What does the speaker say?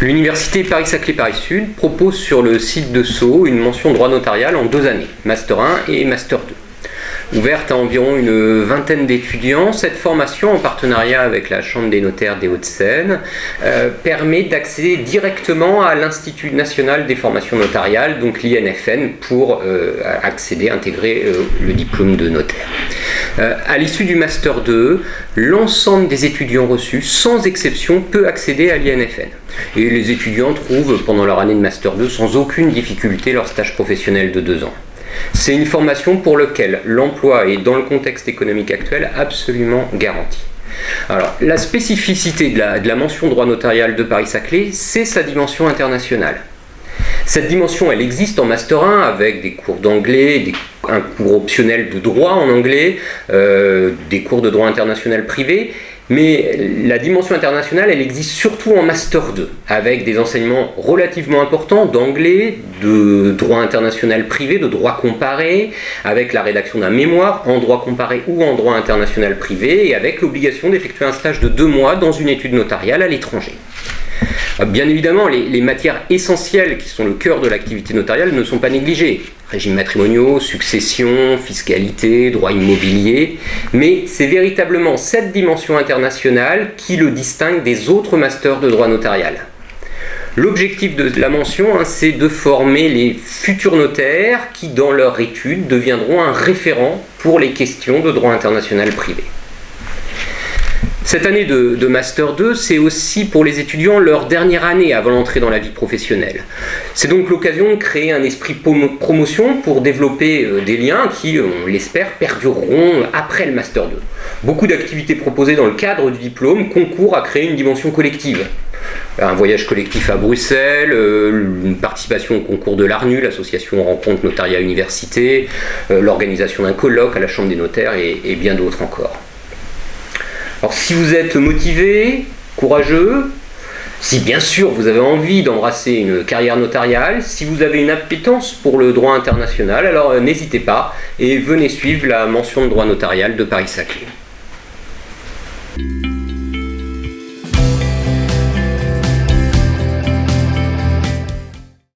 L'université Paris-Saclay Paris-Sud propose sur le site de Sceaux une mention droit notarial en 2 années, Master 1 et Master 2. Ouverte à environ une vingtaine d'étudiants, cette formation, en partenariat avec la Chambre des notaires des Hauts-de-Seine, permet d'accéder directement à l'Institut national des formations notariales, donc l'INFN, pour intégrer le diplôme de notaire. À l'issue du Master 2, l'ensemble des étudiants reçus, sans exception, peut accéder à l'INFN. Et les étudiants trouvent, pendant leur année de Master 2, sans aucune difficulté, leur stage professionnel de 2 ans. C'est une formation pour laquelle l'emploi est, dans le contexte économique actuel, absolument garanti. Alors, la spécificité de la mention droit notarial de Paris-Saclay, c'est sa dimension internationale. Cette dimension, elle existe en Master 1 avec des cours d'anglais, un cours optionnel de droit en anglais, des cours de droit international privé, mais la dimension internationale, elle existe surtout en Master 2, avec des enseignements relativement importants d'anglais, de droit international privé, de droit comparé, avec la rédaction d'un mémoire en droit comparé ou en droit international privé, et avec l'obligation d'effectuer un stage de 2 mois dans une étude notariale à l'étranger. Bien évidemment, les matières essentielles qui sont le cœur de l'activité notariale ne sont pas négligées. Régimes matrimoniaux, succession, fiscalité, droit immobilier. Mais c'est véritablement cette dimension internationale qui le distingue des autres masters de droit notarial. L'objectif de la mention, c'est de former les futurs notaires qui, dans leur étude, deviendront un référent pour les questions de droit international privé. Cette année de Master 2, c'est aussi pour les étudiants leur dernière année avant l'entrée dans la vie professionnelle. C'est donc l'occasion de créer un esprit promotion pour développer des liens qui, on l'espère, perdureront après le Master 2. Beaucoup d'activités proposées dans le cadre du diplôme concourent à créer une dimension collective. Un voyage collectif à Bruxelles, une participation au concours de l'ARNU, l'association Rencontre Notariat Université, l'organisation d'un colloque à la Chambre des notaires et bien d'autres encore. Alors si vous êtes motivé, courageux, si bien sûr vous avez envie d'embrasser une carrière notariale, si vous avez une appétence pour le droit international, alors n'hésitez pas et venez suivre la mention de droit notarial de Paris-Saclay.